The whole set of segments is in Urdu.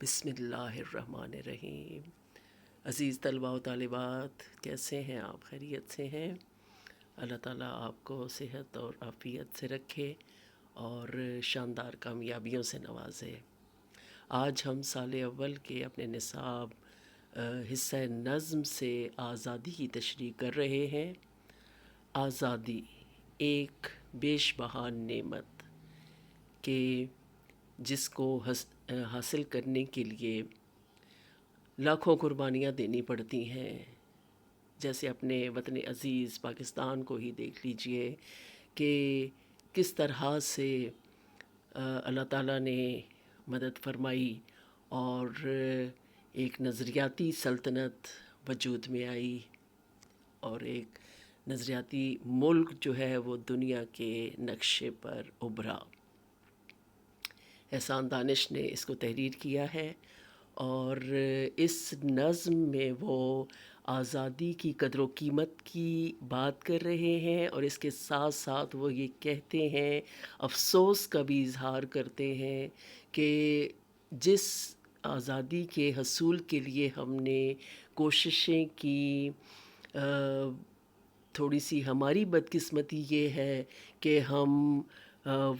بسم اللہ الرحمن الرحیم۔ عزیز طلباء و طالبات، کیسے ہیں آپ؟ خیریت سے ہیں؟ اللہ تعالیٰ آپ کو صحت اور عافیت سے رکھے اور شاندار کامیابیوں سے نوازے۔ آج ہم سال اول کے اپنے نصاب حصہ نظم سے آزادی کی تشریح کر رہے ہیں۔ آزادی ایک بیش بہا نعمت کہ جس کو حاصل کرنے کے لیے لاکھوں قربانیاں دینی پڑتی ہیں۔ جیسے اپنے وطن عزیز پاکستان کو ہی دیکھ لیجئے کہ کس طرح سے اللہ تعالیٰ نے مدد فرمائی اور ایک نظریاتی سلطنت وجود میں آئی اور ایک نظریاتی ملک جو ہے وہ دنیا کے نقشے پر ابھرا۔ احسان دانش نے اس کو تحریر کیا ہے اور اس نظم میں وہ آزادی کی قدر و قیمت کی بات کر رہے ہیں اور اس کے ساتھ ساتھ وہ یہ کہتے ہیں، افسوس کا بھی اظہار کرتے ہیں کہ جس آزادی کے حصول کے لیے ہم نے کوششیں کی، تھوڑی سی ہماری بدقسمتی یہ ہے کہ ہم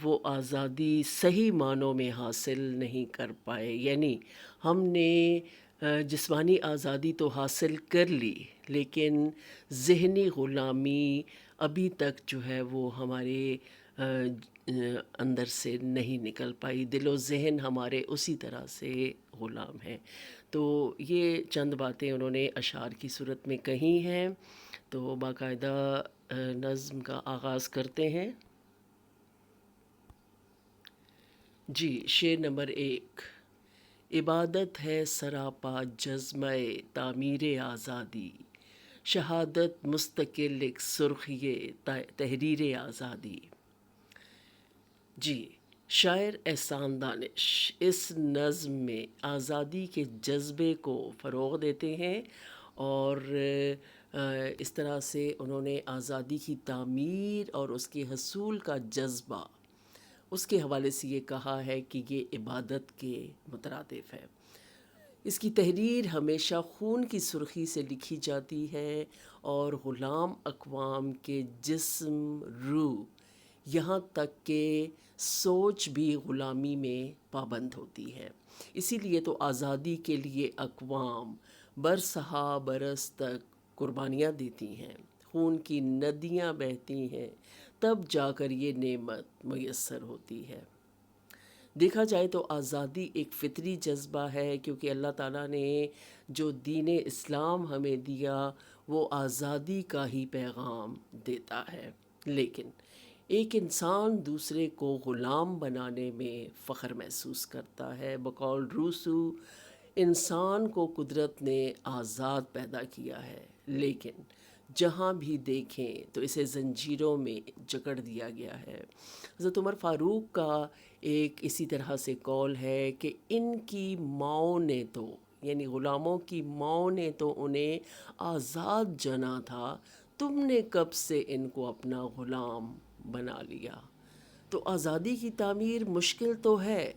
وہ آزادی صحیح معنوں میں حاصل نہیں کر پائے۔ یعنی ہم نے جسمانی آزادی تو حاصل کر لی، لیکن ذہنی غلامی ابھی تک جو ہے وہ ہمارے اندر سے نہیں نکل پائی۔ دل و ذہن ہمارے اسی طرح سے غلام ہیں۔ تو یہ چند باتیں انہوں نے اشعار کی صورت میں کہی ہیں۔ تو باقاعدہ نظم کا آغاز کرتے ہیں۔ جی، شعر نمبر 1۔ عبادت ہے سراپا جذمہ تعمیر آزادی، شہادت مستقل ایک سرخی تحریر آزادی۔ جی، شاعر احسان دانش اس نظم میں آزادی کے جذبے کو فروغ دیتے ہیں اور اس طرح سے انہوں نے آزادی کی تعمیر اور اس کے حصول کا جذبہ، اس کے حوالے سے یہ کہا ہے کہ یہ عبادت کے مترادف ہے۔ اس کی تحریر ہمیشہ خون کی سرخی سے لکھی جاتی ہے اور غلام اقوام کے جسم، روح، یہاں تک کہ سوچ بھی غلامی میں پابند ہوتی ہے۔ اسی لیے تو آزادی کے لیے اقوام برسہا برس تک قربانیاں دیتی ہیں، خون کی ندیاں بہتی ہیں، تب جا کر یہ نعمت میسر ہوتی ہے۔ دیکھا جائے تو آزادی ایک فطری جذبہ ہے، کیونکہ اللہ تعالیٰ نے جو دین اسلام ہمیں دیا وہ آزادی کا ہی پیغام دیتا ہے، لیکن ایک انسان دوسرے کو غلام بنانے میں فخر محسوس کرتا ہے۔ بقول روسو، انسان کو قدرت نے آزاد پیدا کیا ہے، لیکن جہاں بھی دیکھیں تو اسے زنجیروں میں جکڑ دیا گیا ہے۔ حضرت عمر فاروق کا ایک اسی طرح سے قول ہے کہ ان کی ماؤں نے تو، یعنی غلاموں کی ماؤں نے تو انہیں آزاد جنا تھا، تم نے کب سے ان کو اپنا غلام بنا لیا۔ تو آزادی کی تعمیر مشکل تو ہے،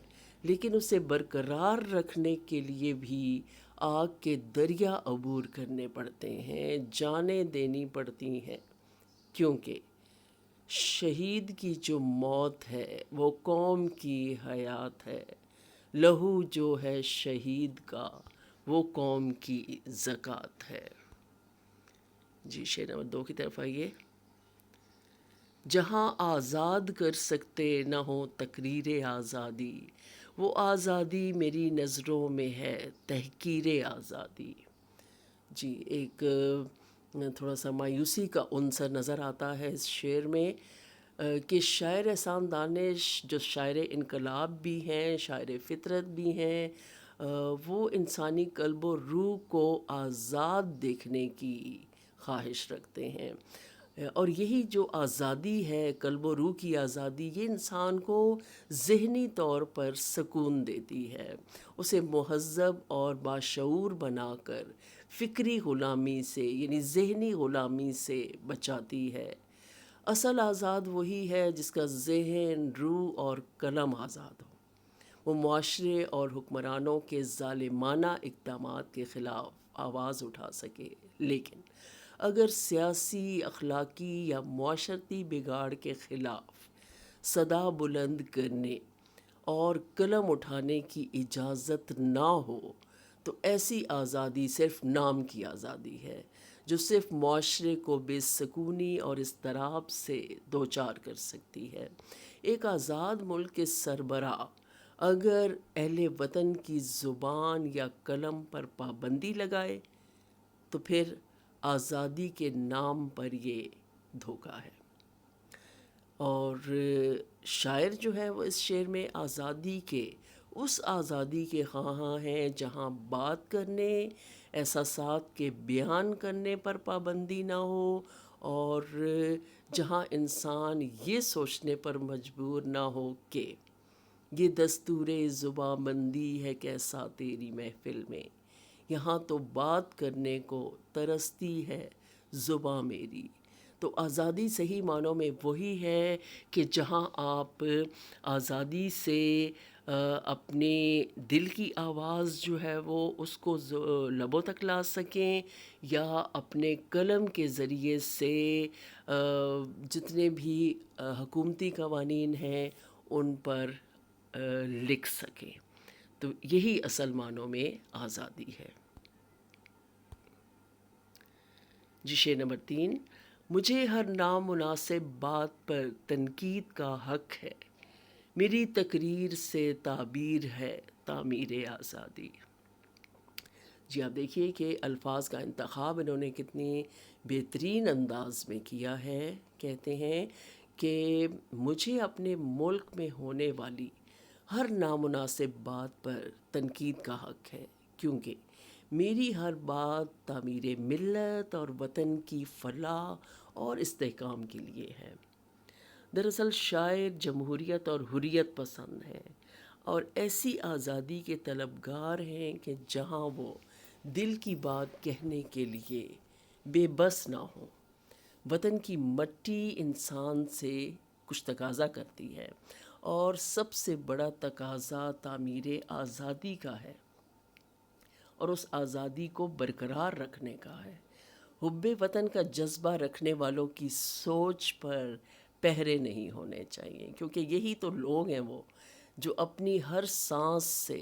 لیکن اسے برقرار رکھنے کے لیے بھی آگ کے دریا عبور کرنے پڑتے ہیں، جانیں دینی پڑتی ہیں، کیونکہ شہید کی جو موت ہے وہ قوم کی حیات ہے، لہو جو ہے شہید کا وہ قوم کی زکوٰۃ ہے۔ جی، شعر نمبر 2 کی طرف آئیے۔ جہاں آزاد کر سکتے نہ ہو تقریر آزادی، وہ آزادی میری نظروں میں ہے تحقیر آزادی۔ جی، ایک تھوڑا سا مایوسی کا عنصر نظر آتا ہے اس شعر میں کہ شاعر احسان دانش جو شاعر انقلاب بھی ہیں، شاعر فطرت بھی ہیں، وہ انسانی قلب و روح کو آزاد دیکھنے کی خواہش رکھتے ہیں، اور یہی جو آزادی ہے، قلب و روح کی آزادی، یہ انسان کو ذہنی طور پر سکون دیتی ہے، اسے مہذب اور باشعور بنا کر فکری غلامی سے، یعنی ذہنی غلامی سے بچاتی ہے۔ اصل آزاد وہی ہے جس کا ذہن، روح اور قلم آزاد ہو۔ وہ معاشرے اور حکمرانوں کے ظالمانہ اقدامات کے خلاف آواز اٹھا سکے، لیکن اگر سیاسی، اخلاقی یا معاشرتی بگاڑ کے خلاف صدا بلند کرنے اور قلم اٹھانے کی اجازت نہ ہو تو ایسی آزادی صرف نام کی آزادی ہے، جو صرف معاشرے کو بے سکونی اور اضطراب سے دوچار کر سکتی ہے۔ ایک آزاد ملک کے سربراہ اگر اہل وطن کی زبان یا قلم پر پابندی لگائے تو پھر آزادی کے نام پر یہ دھوکہ ہے۔ اور شاعر جو ہے وہ اس شعر میں آزادی کے، اس آزادی کے خواہاں ہیں جہاں بات کرنے، احساسات کے بیان کرنے پر پابندی نہ ہو، اور جہاں انسان یہ سوچنے پر مجبور نہ ہو کہ یہ دستور زباں بندی ہے کیسا تیری محفل میں، یہاں تو بات کرنے کو ترستی ہے زباں میری۔ تو آزادی صحیح معنوں میں وہی ہے کہ جہاں آپ آزادی سے اپنے دل کی آواز جو ہے وہ اس کو لبوں تک لا سکیں، یا اپنے قلم کے ذریعے سے جتنے بھی حکومتی قوانین ہیں ان پر لکھ سکیں۔ تو یہی اصل معنوں میں آزادی ہے۔ جی، شعر نمبر 3: مجھے ہر نامناسب بات پر تنقید کا حق ہے، میری تقریر سے تعبیر ہے تعمیر آزادی۔ جی، آپ دیکھیے کہ الفاظ کا انتخاب انہوں نے کتنی بہترین انداز میں کیا ہے۔ کہتے ہیں کہ مجھے اپنے ملک میں ہونے والی ہر نامناسب بات پر تنقید کا حق ہے، کیونکہ میری ہر بات تعمیر ملت اور وطن کی فلاح اور استحکام کے لیے ہے۔ دراصل شاعر جمہوریت اور حریت پسند ہیں اور ایسی آزادی کے طلبگار ہیں کہ جہاں وہ دل کی بات کہنے کے لیے بے بس نہ ہوں۔ وطن کی مٹی انسان سے کچھ تقاضا کرتی ہے، اور سب سے بڑا تقاضا تعمیر آزادی کا ہے اور اس آزادی کو برقرار رکھنے کا ہے۔ حب وطن کا جذبہ رکھنے والوں کی سوچ پر پہرے نہیں ہونے چاہیے، کیونکہ یہی تو لوگ ہیں وہ جو اپنی ہر سانس سے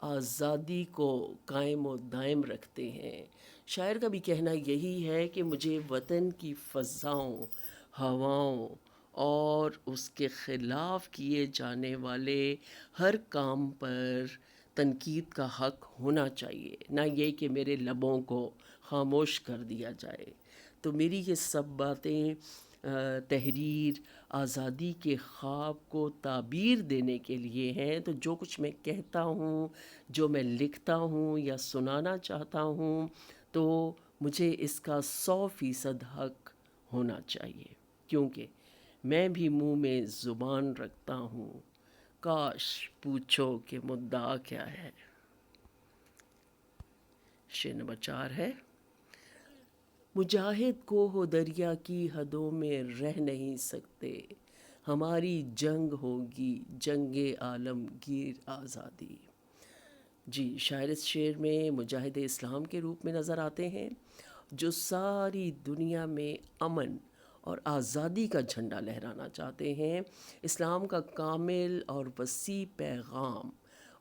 آزادی کو قائم و دائم رکھتے ہیں۔ شاعر کا بھی کہنا یہی ہے کہ مجھے وطن کی فضاؤں، ہواؤں اور اس کے خلاف کیے جانے والے ہر کام پر تنقید کا حق ہونا چاہیے، نہ یہ کہ میرے لبوں کو خاموش کر دیا جائے۔ تو میری یہ سب باتیں تحریر آزادی کے خواب کو تعبیر دینے کے لیے ہیں۔ تو جو کچھ میں کہتا ہوں، جو میں لکھتا ہوں یا سنانا چاہتا ہوں، تو مجھے اس کا 100% حق ہونا چاہیے، کیونکہ میں بھی منہ میں زبان رکھتا ہوں، کاش پوچھو کہ مدعا کیا ہے۔ شعر نمبر 4 ہے: مجاہد کو ہو دریا کی حدوں میں رہ نہیں سکتے، ہماری جنگ ہوگی جنگ عالمگیر آزادی۔ جی، شاعر اس شعر میں مجاہد اسلام کے روپ میں نظر آتے ہیں، جو ساری دنیا میں امن اور آزادی کا جھنڈا لہرانا چاہتے ہیں۔ اسلام کا کامل اور وسیع پیغام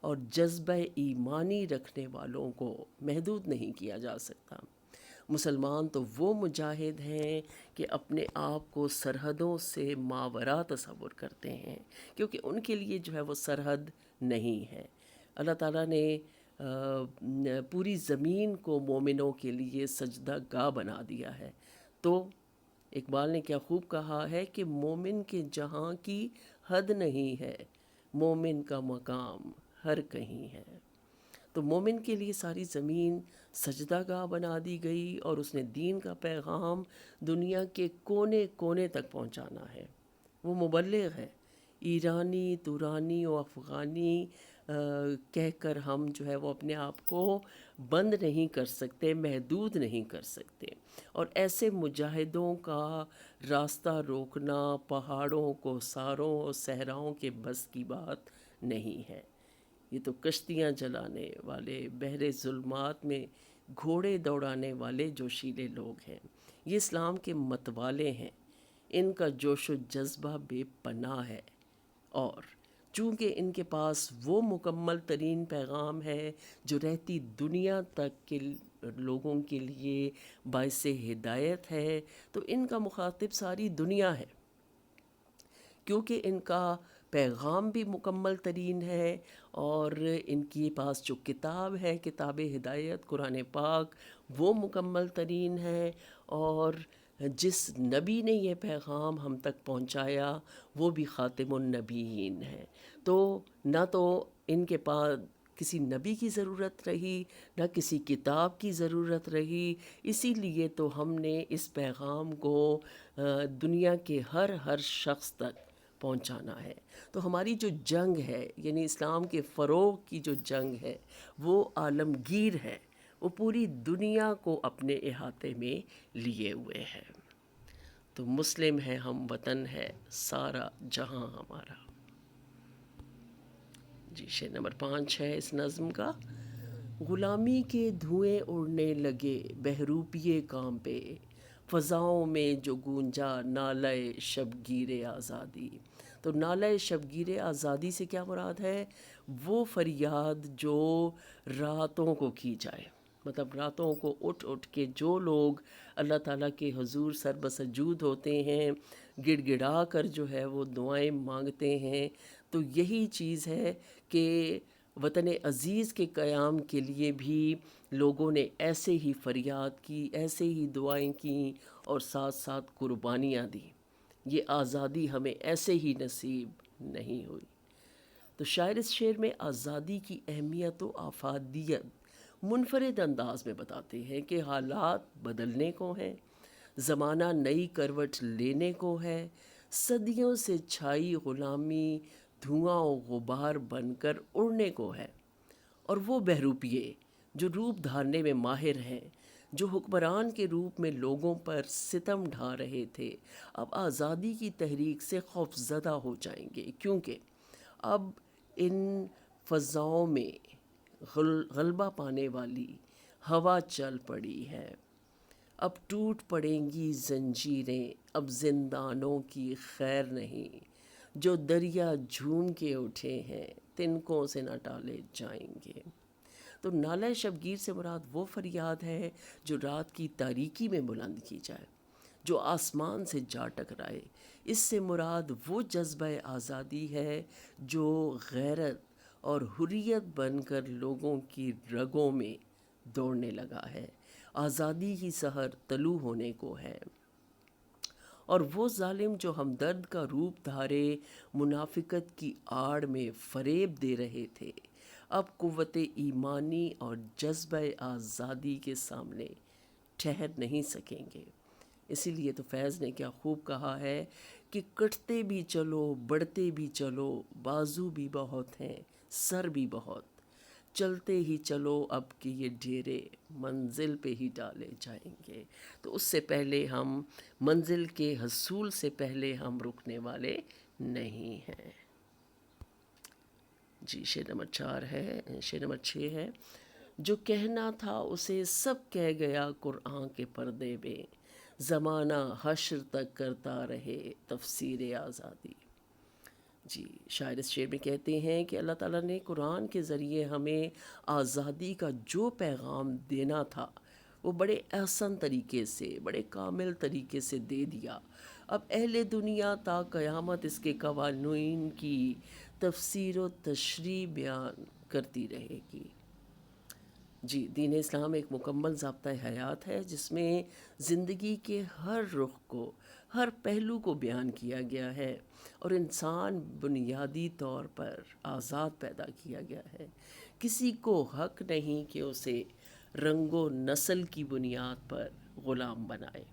اور جذبہ ایمانی رکھنے والوں کو محدود نہیں کیا جا سکتا۔ مسلمان تو وہ مجاہد ہیں کہ اپنے آپ کو سرحدوں سے ماوراء تصور کرتے ہیں، کیونکہ ان کے لیے جو ہے وہ سرحد نہیں ہے۔ اللہ تعالیٰ نے پوری زمین کو مومنوں کے لیے سجدہ گاہ بنا دیا ہے۔ تو اقبال نے کیا خوب کہا ہے کہ مومن کے جہاں کی حد نہیں ہے، مومن کا مقام ہر کہیں ہے۔ تو مومن کے لیے ساری زمین سجدہ گاہ بنا دی گئی، اور اس نے دین کا پیغام دنیا کے کونے کونے تک پہنچانا ہے۔ وہ مبلغ ہے۔ ایرانی، تورانی و افغانی کہہ کر ہم جو ہے وہ اپنے آپ کو بند نہیں کر سکتے، محدود نہیں کر سکتے، اور ایسے مجاہدوں کا راستہ روکنا پہاڑوں کو ساروں اور صحراؤں کے بس کی بات نہیں ہے۔ یہ تو کشتیاں جلانے والے، بحر ظلمات میں گھوڑے دوڑانے والے جوشیلے لوگ ہیں، یہ اسلام کے متوالے ہیں، ان کا جوش و جذبہ بے پناہ ہے، اور چونکہ ان کے پاس وہ مکمل ترین پیغام ہے جو رہتی دنیا تک کے لوگوں کے لیے باعث ہدایت ہے، تو ان کا مخاطب ساری دنیا ہے، کیونکہ ان کا پیغام بھی مکمل ترین ہے، اور ان کے پاس جو کتاب ہے، کتاب ہدایت قرآن پاک، وہ مکمل ترین ہے، اور جس نبی نے یہ پیغام ہم تک پہنچایا وہ بھی خاتم النبیین ہے۔ تو نہ تو ان کے پاس کسی نبی کی ضرورت رہی، نہ کسی کتاب کی ضرورت رہی، اسی لیے تو ہم نے اس پیغام کو دنیا کے ہر شخص تک پہنچانا ہے۔ تو ہماری جو جنگ ہے، یعنی اسلام کے فروغ کی جو جنگ ہے، وہ عالمگیر ہے، وہ پوری دنیا کو اپنے احاطے میں لیے ہوئے ہے۔ تو مسلم ہے ہم، وطن ہے سارا جہاں ہمارا۔ جی، شعر نمبر 5 ہے اس نظم کا۔ غلامی کے دھوئیں اڑنے لگے بہروپیے کام پہ، فضاؤں میں جو گونجا نالہ شبگیر آزادی۔ تو نالہ شبگیر آزادی سے کیا مراد ہے؟ وہ فریاد جو راتوں کو کی جائے، مطلب راتوں کو اٹھ اٹھ کے جو لوگ اللہ تعالیٰ کے حضور سر بسجود ہوتے ہیں، گڑ گڑا کر جو ہے وہ دعائیں مانگتے ہیں، تو یہی چیز ہے کہ وطن عزیز کے قیام کے لیے بھی لوگوں نے ایسے ہی فریاد کی، ایسے ہی دعائیں کیں، اور ساتھ ساتھ قربانیاں دیں۔ یہ آزادی ہمیں ایسے ہی نصیب نہیں ہوئی۔ تو شاعر اس شعر میں آزادی کی اہمیت و افادیت منفرد انداز میں بتاتے ہیں کہ حالات بدلنے کو ہیں، زمانہ نئی کروٹ لینے کو ہے، صدیوں سے چھائی غلامی دھواں و غبار بن کر اڑنے کو ہے، اور وہ بہروپیے جو روپ دھارنے میں ماہر ہیں، جو حکمران کے روپ میں لوگوں پر ستم ڈھا رہے تھے، اب آزادی کی تحریک سے خوف زدہ ہو جائیں گے، کیونکہ اب ان فضاؤں میں غلبہ پانے والی ہوا چل پڑی ہے، اب ٹوٹ پڑیں گی زنجیریں، اب زندانوں کی خیر نہیں، جو دریا جھوم کے اٹھے ہیں تنکوں سے نہ ٹالے جائیں گے۔ تو نالہ شبگیر سے مراد وہ فریاد ہے جو رات کی تاریکی میں بلند کی جائے، جو آسمان سے جا ٹکرائے۔ اس سے مراد وہ جذبہ آزادی ہے جو غیرت اور حریت بن کر لوگوں کی رگوں میں دوڑنے لگا ہے، آزادی کی سحر طلوع ہونے کو ہے۔ اور وہ ظالم جو ہمدرد کا روپ دھارے منافقت کی آڑ میں فریب دے رہے تھے، اب قوت ایمانی اور جذبہ آزادی کے سامنے ٹھہر نہیں سکیں گے۔ اسی لیے تو فیض نے کیا خوب کہا ہے کہ کٹتے بھی چلو بڑھتے بھی چلو، بازو بھی بہت ہیں سر بھی بہت، چلتے ہی چلو اب کہ یہ ڈیرے منزل پہ ہی ڈالے جائیں گے۔ تو اس سے پہلے ہم منزل کے حصول سے پہلے ہم رکنے والے نہیں ہیں۔ جی، شعر نمبر 4 ہے، شعر نمبر 6 ہے۔ جو کہنا تھا اسے سب کہہ گیا قرآن کے پردے میں، زمانہ حشر تک کرتا رہے تفسیر آزادی۔ جی، شاعر اس شعر میں کہتے ہیں کہ اللہ تعالیٰ نے قرآن کے ذریعے ہمیں آزادی کا جو پیغام دینا تھا وہ بڑے احسن طریقے سے، بڑے کامل طریقے سے دے دیا۔ اب اہل دنیا تا قیامت اس کے قوانین کی تفسیر و تشریح بیان کرتی رہے گی۔ جی، دین اسلام ایک مکمل ضابطہ حیات ہے جس میں زندگی کے ہر رخ کو، ہر پہلو کو بیان کیا گیا ہے، اور انسان بنیادی طور پر آزاد پیدا کیا گیا ہے۔ کسی کو حق نہیں کہ اسے رنگ و نسل کی بنیاد پر غلام بنائے۔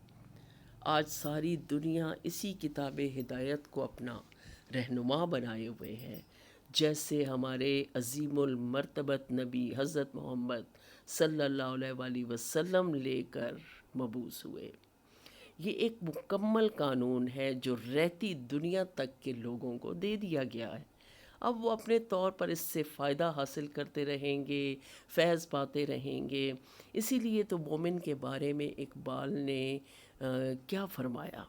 آج ساری دنیا اسی کتاب ہدایت کو اپنا رہنما بنائے ہوئے ہے، جیسے ہمارے عظیم المرتبت نبی حضرت محمد صلی اللہ علیہ وآلہ وسلم لے کر مبعوث ہوئے۔ یہ ایک مکمل قانون ہے جو رہتی دنیا تک کے لوگوں کو دے دیا گیا ہے۔ اب وہ اپنے طور پر اس سے فائدہ حاصل کرتے رہیں گے، فیض پاتے رہیں گے۔ اسی لیے تو مومن کے بارے میں اقبال نے کیا فرمایا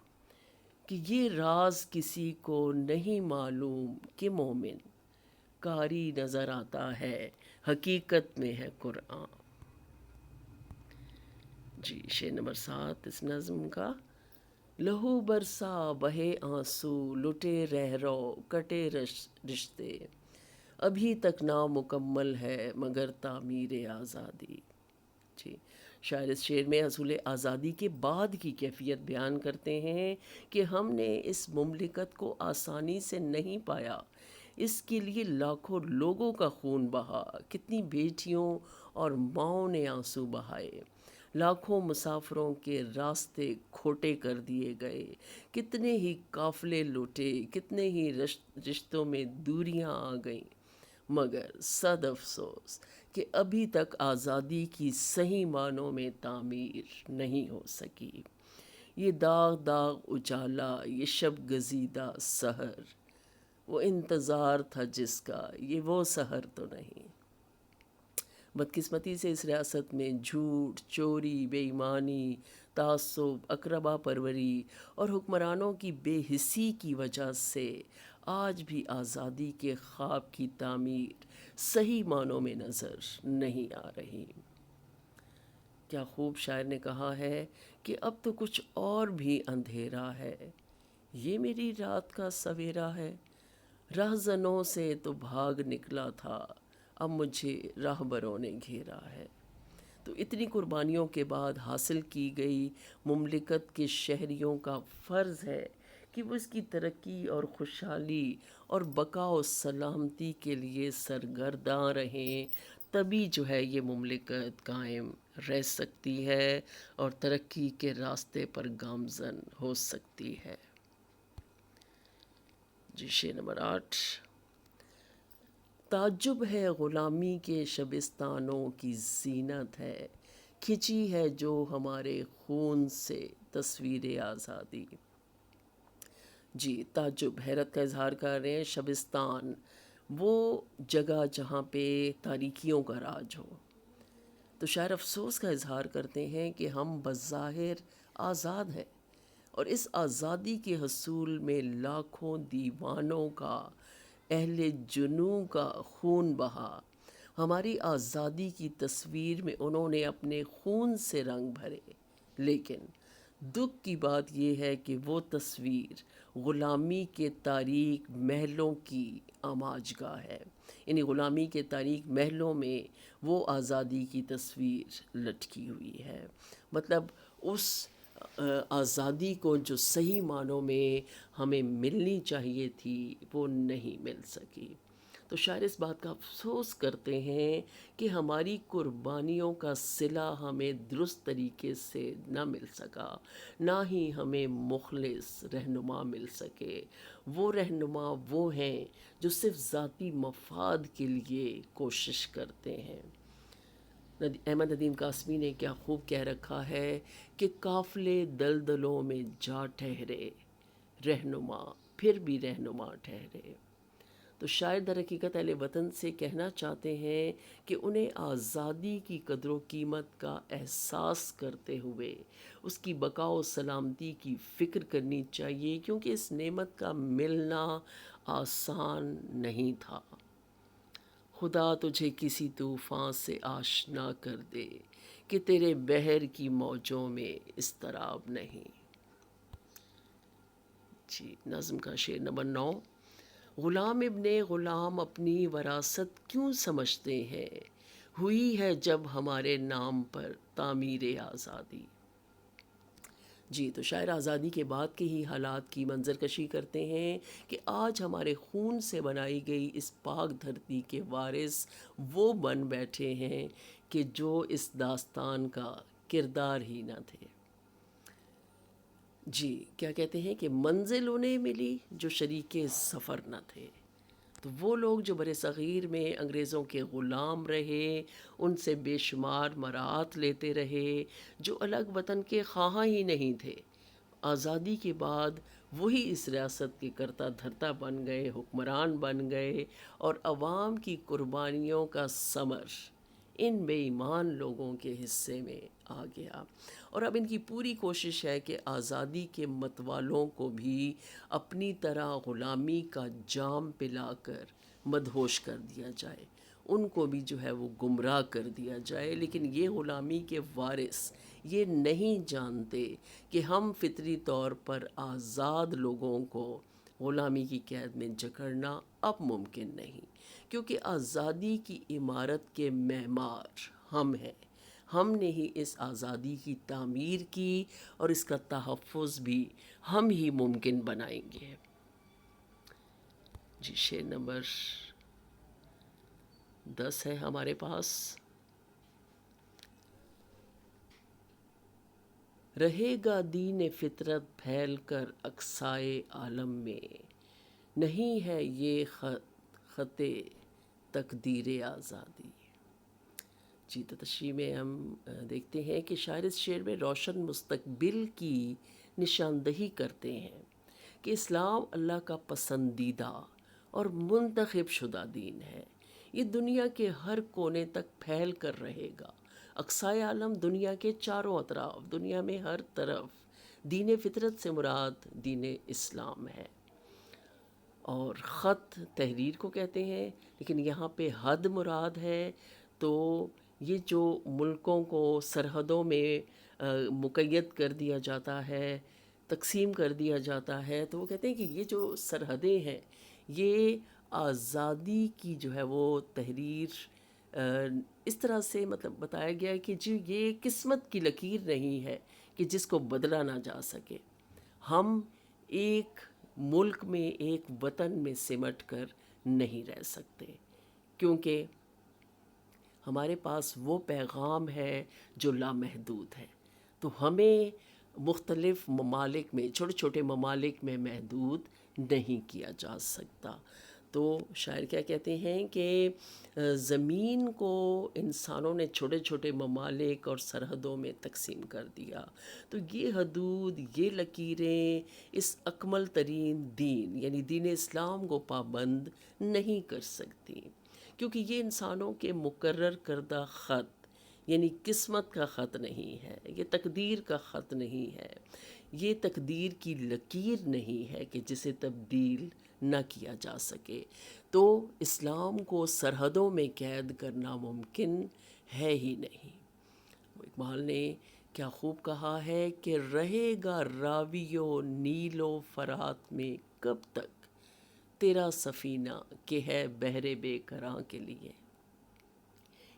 کہ یہ راز کسی کو نہیں معلوم کہ مومن کاری نظر آتا ہے، حقیقت میں ہے قرآن۔ جی، شعر نمبر 7 اس نظم کا: لہو برسا بہے آنسو، لٹے رہرو کٹے رشتے، ابھی تک نامکمل ہے مگر تعمیر آزادی۔ جی، شاعر اس شعر میں حصول آزادی کے بعد کی کیفیت بیان کرتے ہیں کہ ہم نے اس مملکت کو آسانی سے نہیں پایا، اس کے لیے لاکھوں لوگوں کا خون بہا، کتنی بیٹیوں اور ماؤں نے آنسو بہائے، لاکھوں مسافروں کے راستے کھوٹے کر دیے گئے، کتنے ہی قافلے لوٹے، کتنے ہی رشتوں میں دوریاں آ گئیں، مگر صد افسوس کہ ابھی تک آزادی کی صحیح معنوں میں تعمیر نہیں ہو سکی۔ یہ داغ داغ اجالا، یہ شب گزیدہ سحر، وہ انتظار تھا جس کا، یہ وہ سحر تو نہیں۔ بدقسمتی سے اس ریاست میں جھوٹ، چوری، بے ایمانی، تعصب، اقربا پروری اور حکمرانوں کی بے حسی کی وجہ سے آج بھی آزادی کے خواب کی تعمیر صحیح معنوں میں نظر نہیں آ رہی۔ کیا خوب شاعر نے کہا ہے کہ اب تو کچھ اور بھی اندھیرا ہے، یہ میری رات کا سویرا ہے، رہزنوں سے تو بھاگ نکلا تھا، اب مجھے راہبروں نے گھیرا ہے۔ تو اتنی قربانیوں کے بعد حاصل کی گئی مملکت کے شہریوں کا فرض ہے کہ وہ اس کی ترقی اور خوشحالی اور بقا و سلامتی کے لیے سرگرداں رہیں، تبھی جو ہے یہ مملکت قائم رہ سکتی ہے اور ترقی کے راستے پر گامزن ہو سکتی ہے۔ جی، شعر نمبر 8: تعجب ہے غلامی کے شبستانوں کی زینت ہے، کھنچی ہے جو ہمارے خون سے تصویر آزادی۔ جی، تعجب، حیرت کا اظہار کر رہے ہیں۔ شبستان، وہ جگہ جہاں پہ تاریکیوں کا راج ہو۔ تو شاعر افسوس کا اظہار کرتے ہیں کہ ہم بظاہر آزاد ہیں، اور اس آزادی کے حصول میں لاکھوں دیوانوں کا، اہل جنوں کا خون بہا، ہماری آزادی کی تصویر میں انہوں نے اپنے خون سے رنگ بھرے، لیکن دکھ کی بات یہ ہے کہ وہ تصویر غلامی کے تاریک محلوں کی آماج گاہ ہے، یعنی غلامی کے تاریک محلوں میں وہ آزادی کی تصویر لٹکی ہوئی ہے۔ مطلب اس آزادی کو جو صحیح معنوں میں ہمیں ملنی چاہیے تھی وہ نہیں مل سکی۔ تو شاعر اس بات کا افسوس کرتے ہیں کہ ہماری قربانیوں کا صلہ ہمیں درست طریقے سے نہ مل سکا، نہ ہی ہمیں مخلص رہنما مل سکے۔ وہ رہنما وہ ہیں جو صرف ذاتی مفاد کے لیے کوشش کرتے ہیں۔ احمد ندیم قاسمی نے کیا خوب کہہ رکھا ہے کہ قافلے دلدلوں میں جا ٹھہرے، رہنما پھر بھی رہنما ٹھہرے۔ تو شاعر در حقیقت اہل وطن سے کہنا چاہتے ہیں کہ انہیں آزادی کی قدر و قیمت کا احساس کرتے ہوئے اس کی بقا و سلامتی کی فکر کرنی چاہیے، کیونکہ اس نعمت کا ملنا آسان نہیں تھا۔ خدا تجھے کسی طوفان سے آشنا کر دے کہ تیرے بحر کی موجوں میں اضطراب نہیں۔ جی، نظم کا شعر نمبر 9: غلام ابن غلام اپنی وراثت کیوں سمجھتے ہیں، ہوئی ہے جب ہمارے نام پر تعمیر آزادی۔ جی، تو شاعر آزادی کے بعد کے ہی حالات کی منظر کشی کرتے ہیں کہ آج ہمارے خون سے بنائی گئی اس پاک دھرتی کے وارث وہ بن بیٹھے ہیں کہ جو اس داستان کا کردار ہی نہ تھے۔ جی، کیا کہتے ہیں کہ منزل انہیں ملی جو شریک سفر نہ تھے۔ تو وہ لوگ جو بر صغیر میں انگریزوں کے غلام رہے، ان سے بے شمار مراعات لیتے رہے، جو الگ وطن کے خواہاں ہی نہیں تھے، آزادی کے بعد وہی اس ریاست کے کرتا دھرتا بن گئے، حکمران بن گئے، اور عوام کی قربانیوں کا ثمر ان بے ایمان لوگوں کے حصے میں آ گیا۔ اور اب ان کی پوری کوشش ہے کہ آزادی کے متوالوں کو بھی اپنی طرح غلامی کا جام پلا کر مدہوش کر دیا جائے، ان کو بھی جو ہے وہ گمراہ کر دیا جائے۔ لیکن یہ غلامی کے وارث یہ نہیں جانتے کہ ہم فطری طور پر آزاد لوگوں کو غلامی کی قید میں جکڑنا اب ممکن نہیں، کیونکہ آزادی کی عمارت کے معمار ہم ہیں۔ ہم نے ہی اس آزادی کی تعمیر کی اور اس کا تحفظ بھی ہم ہی ممکن بنائیں گے۔ جی شعر نمبر 10 ہے ہمارے پاس۔ رہے گا دین فطرت پھیل کر اقصائے عالم میں، نہیں ہے یہ خط تقدیر آزادی۔ جی تو تشریح میں ہم دیکھتے ہیں کہ شاعر اس شعر میں روشن مستقبل کی نشاندہی کرتے ہیں کہ اسلام اللہ کا پسندیدہ اور منتخب شدہ دین ہے۔ یہ دنیا کے ہر کونے تک پھیل کر رہے گا۔ اقصائے عالم دنیا کے چاروں اطراف، دنیا میں ہر طرف دین فطرت سے مراد دین اسلام ہے۔ اور خط تحریر کو کہتے ہیں، لیکن یہاں پہ حد مراد ہے۔ تو یہ جو ملکوں کو سرحدوں میں مقید کر دیا جاتا ہے، تقسیم کر دیا جاتا ہے، تو وہ کہتے ہیں کہ یہ جو سرحدیں ہیں یہ آزادی کی جو ہے وہ تحریر اس طرح سے مطلب بتایا گیا ہے کہ جی یہ قسمت کی لکیر نہیں ہے کہ جس کو بدلا نہ جا سکے۔ ہم ایک ملک میں، ایک وطن میں سمٹ کر نہیں رہ سکتے، کیونکہ ہمارے پاس وہ پیغام ہے جو لامحدود ہے۔ تو ہمیں مختلف ممالک میں، چھوٹے چھوٹے ممالک میں محدود نہیں کیا جا سکتا۔ تو شاعر کیا کہتے ہیں کہ زمین کو انسانوں نے چھوٹے چھوٹے ممالک اور سرحدوں میں تقسیم کر دیا، تو یہ حدود، یہ لکیریں اس اکمل ترین دین یعنی دین اسلام کو پابند نہیں کر سکتی، کیونکہ یہ انسانوں کے مقرر کردہ خط یعنی قسمت کا خط نہیں ہے، یہ تقدیر کا خط نہیں ہے، یہ تقدیر کی لکیر نہیں ہے کہ جسے تبدیل نہ کیا جا سکے۔ تو اسلام کو سرحدوں میں قید کرنا ممکن ہے ہی نہیں۔ اقبال نے کیا خوب کہا ہے کہ رہے گا راویو نیل و فرات میں کب تک تیرا سفینہ کہ ہے بحر بے کراں کے لیے۔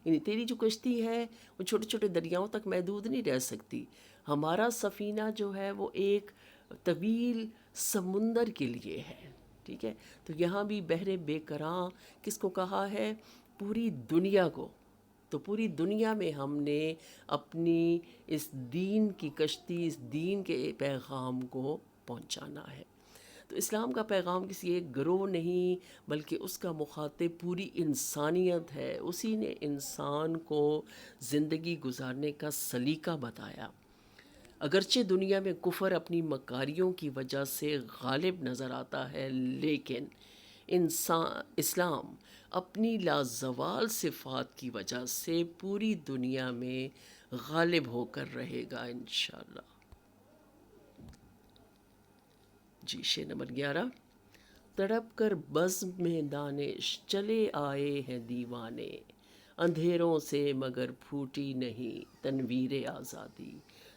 یعنی تیری جو کشتی ہے وہ چھوٹے چھوٹے دریاؤں تک محدود نہیں رہ سکتی، ہمارا سفینہ جو ہے وہ ایک طویل سمندر کے لیے ہے، ٹھیک ہے۔ تو یہاں بھی بحر بے کراں کس کو کہا ہے؟ پوری دنیا کو۔ تو پوری دنیا میں ہم نے اپنی اس دین کی کشتی، اس دین کے پیغام کو پہنچانا ہے۔ تو اسلام کا پیغام کسی ایک گروہ نہیں بلکہ اس کا مخاطب پوری انسانیت ہے۔ اسی نے انسان کو زندگی گزارنے کا سلیقہ بتایا۔ اگرچہ دنیا میں کفر اپنی مکاریوں کی وجہ سے غالب نظر آتا ہے، لیکن اسلام اپنی لازوال صفات کی وجہ سے پوری دنیا میں غالب ہو کر رہے گا انشاءاللہ۔ جی شعر نمبر 11۔ تڑپ کر بزم میں دانش چلے آئے ہیں دیوانے، اندھیروں سے مگر پھوٹی نہیں تنویر آزادی۔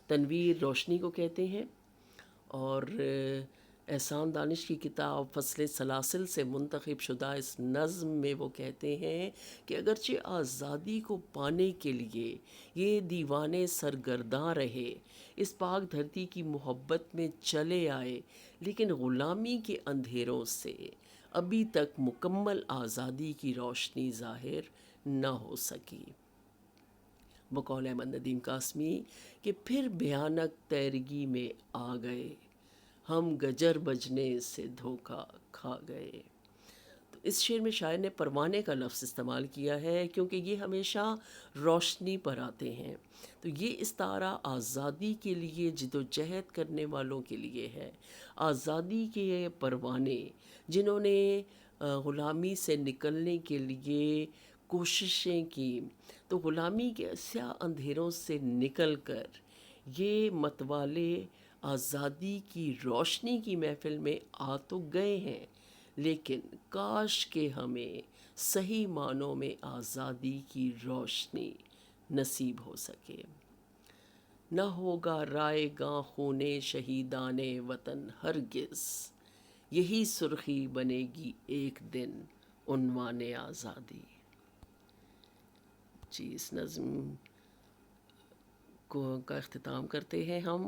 تنویر روشنی کو کہتے ہیں، اور احسان دانش کی کتاب فصل سلاسل سے منتخب شدہ اس نظم میں وہ کہتے ہیں کہ اگرچہ آزادی کو پانے کے لیے یہ دیوانے سرگرداں رہے، اس پاک دھرتی کی محبت میں چلے آئے، لیکن غلامی کے اندھیروں سے ابھی تک مکمل آزادی کی روشنی ظاہر نہ ہو سکی۔ بقول احمد ندیم قاسمی کہ پھر بھیانک تیرگی میں آ گئے، ہم گجر بجنے سے دھوکہ کھا گئے۔ تو اس شعر میں شاعر نے پروانے کا لفظ استعمال کیا ہے کیونکہ یہ ہمیشہ روشنی پر آتے ہیں۔ تو یہ استعارہ آزادی کے لیے جد و جہد کرنے والوں کے لیے ہے، آزادی کے یہ پروانے جنہوں نے غلامی سے نکلنے کے لیے کوششیں کی، تو غلامی کے سیاہ اندھیروں سے نکل کر یہ متوالے آزادی کی روشنی کی محفل میں آ تو گئے ہیں، لیکن کاش کہ ہمیں صحیح معنوں میں آزادی کی روشنی نصیب ہو سکے۔ نہ ہوگا رائے گاں خون شہیدان وطن ہرگز، یہی سرخی بنے گی ایک دن عنوان آزادی۔ جی اس نظم کا اختتام کرتے ہیں ہم۔